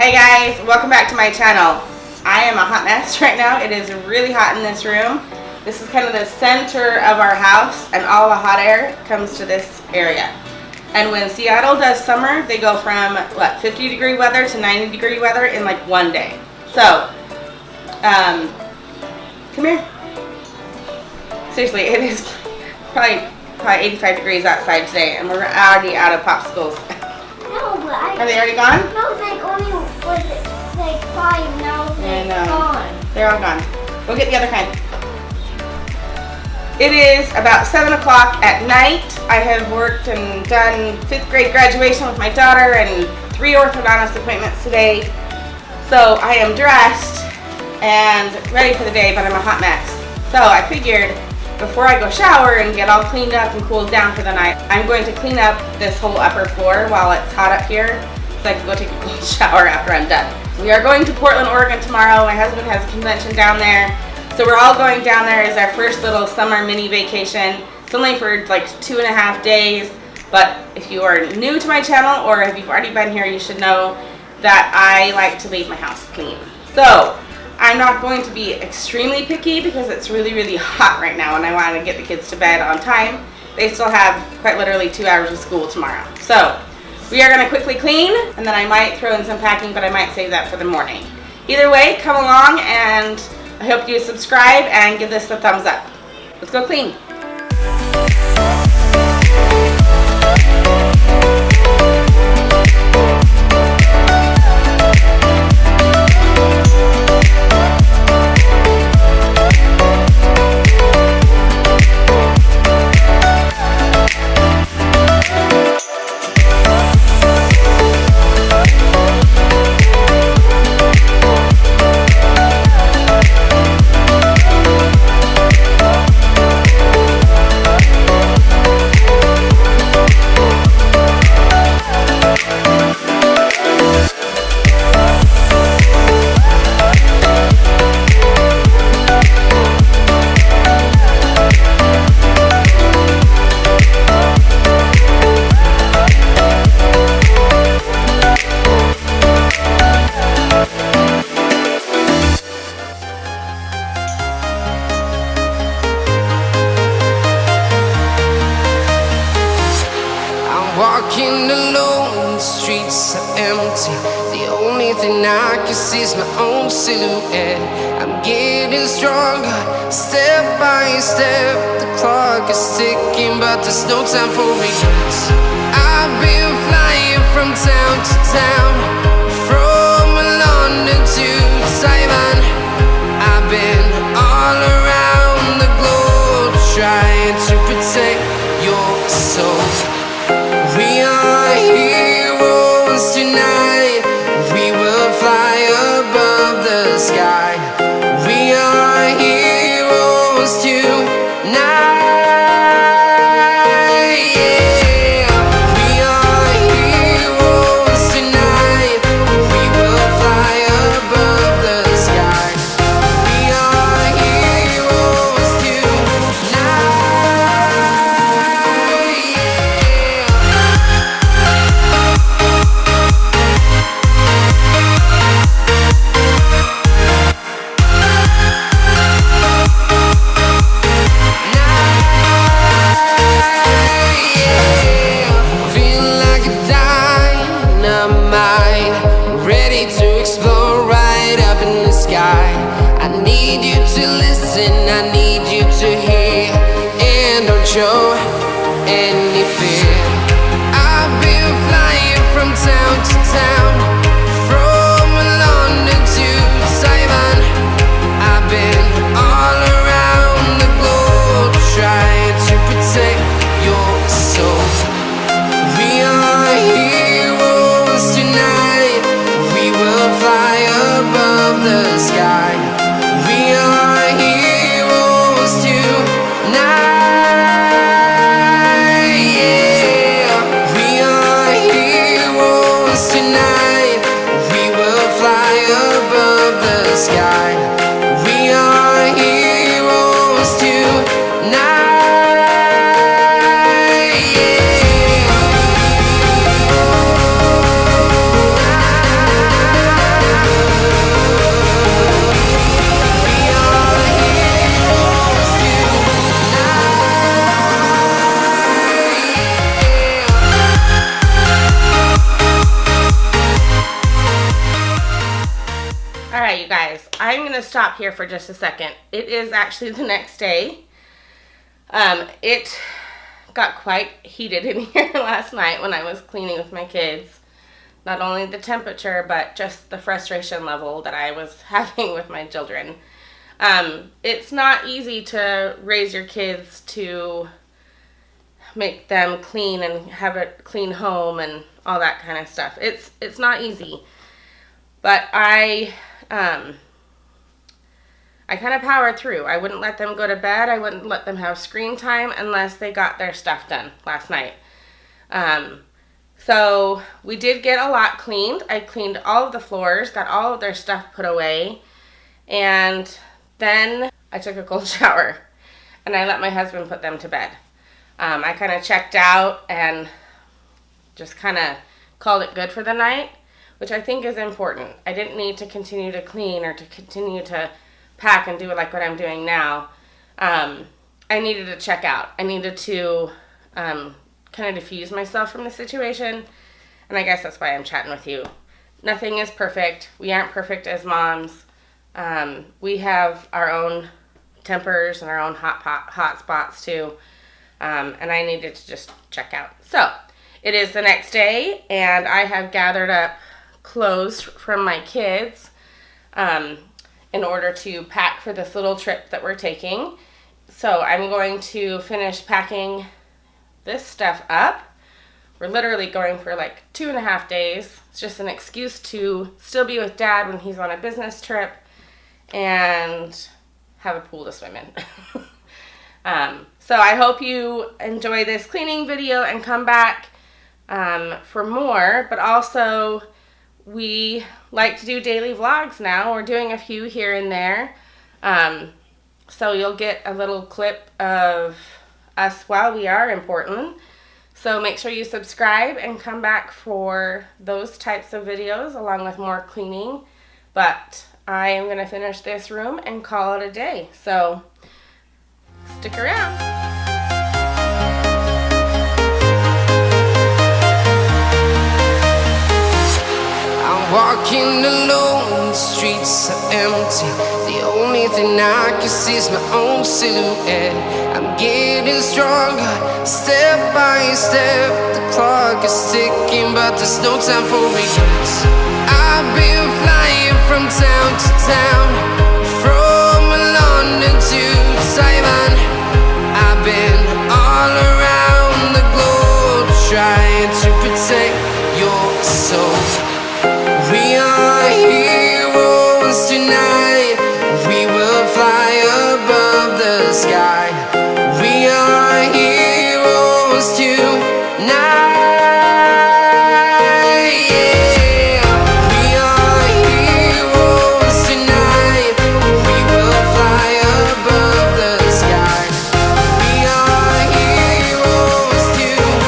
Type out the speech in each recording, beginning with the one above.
Hey guys, welcome back to my channel. I am a hot mess right now. It is really hot in this room. This is kind of the center of our house and all the hot air comes to this area. And when Seattle does summer, they go from 50-degree weather to 90-degree weather in like one day. So, come here. Seriously, it is probably 85 degrees outside today and we're already out of popsicles. No, but Are they already gone? No, like only was like 5 now. They're gone. They're all gone. Go get the other kind. It is about 7 o'clock at night. I have worked and done 5th grade graduation with my daughter and 3 orthodontist appointments today. So I am dressed and ready for the day, but I'm a hot mess. So I figured before I go shower and get all cleaned up and cooled down for the night, I'm going to clean up this whole upper floor while it's hot up here so I can go take a cold shower after I'm done. We are going to Portland, Oregon tomorrow. My husband has a convention down there. So we're all going down there as our first little summer mini vacation. It's only for like 2.5 days, but if you are new to my channel or if you've already been here, you should know that I like to leave my house clean. So I'm not going to be extremely picky because it's really, really hot right now and I want to get the kids to bed on time. They still have quite literally 2 hours of school tomorrow. So we are going to quickly clean and then I might throw in some packing, but I might save that for the morning. Either way, come along and I hope you subscribe and give this a thumbs up. Let's go clean. Walking alone, the streets are empty. The only thing I can see is my own silhouette. I'm getting stronger, step by step. The clock is ticking, but there's no time for regrets. I've been flying from town to town, from London to Taiwan. I've been all around the globe, trying to protect your soul. We are heroes tonight. We will fly above the sky. We are heroes tonight. Yeah. We are heroes tonight. We will fly above the sky. We are heroes tonight. I need you to listen, I need you to hear, and don't show any fear. I've been flying from town to town, from London to Taiwan. I've been all around the globe, trying to protect your soul. We are heroes tonight. We will fly above the sky. We are heroes tonight. Yeah. We are heroes tonight. We will fly above the sky. We are heroes tonight. I'm going to stop here for just a second. It is actually the next day. It got quite heated in here last night when I was cleaning with my kids. Not only the temperature, but just the frustration level that I was having with my children. It's not easy to raise your kids to make them clean and have a clean home and all that kind of stuff. It's not easy. But I kind of powered through. I wouldn't let them go to bed. I wouldn't let them have screen time unless they got their stuff done last night. So we did get a lot cleaned. I cleaned all of the floors, got all of their stuff put away, and then I took a cold shower and I let my husband put them to bed. I kind of checked out and just kind of called it good for the night, which I think is important. I didn't need to continue to clean or to continue to pack and do it like what I'm doing now. I needed to check out. I needed to kind of diffuse myself from the situation, and I guess that's why I'm chatting with you. Nothing is perfect. We aren't perfect as moms. We have our own tempers and our own hot spots too, and I needed to just check out. So it is the next day, and I have gathered up clothes from my kids in order to pack for this little trip that we're taking. So I'm going to finish packing this stuff up. We're literally going for like 2.5 days. It's just an excuse to still be with Dad when he's on a business trip and have a pool to swim in. So I hope you enjoy this cleaning video and come back for more, but also we like to do daily vlogs now. We're doing a few here and there. So you'll get a little clip of us while we are in Portland. So make sure you subscribe and come back for those types of videos along with more cleaning. But I am going to finish this room and call it a day. So stick around. Walking alone, the streets are empty. The only thing I can see is my own silhouette. I'm getting stronger, step by step. The clock is ticking, but there's no time for regrets. I've been flying from town to town, from London to Taiwan. I've been all around the globe, trying to protect your soul. We are heroes tonight. We will fly above the sky. We are heroes tonight. Yeah. We are heroes tonight. We will fly above the sky. We are heroes tonight.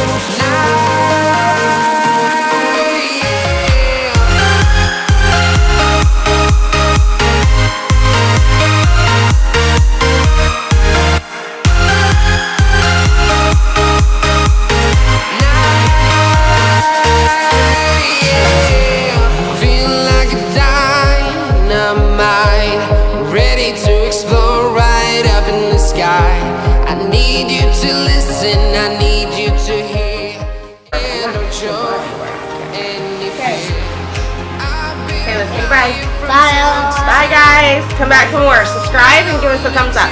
Bye guys. Come back for more. Subscribe and give us a thumbs up.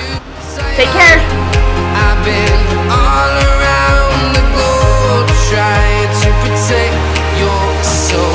Take care. I've been all around the globe trying to protect your soul.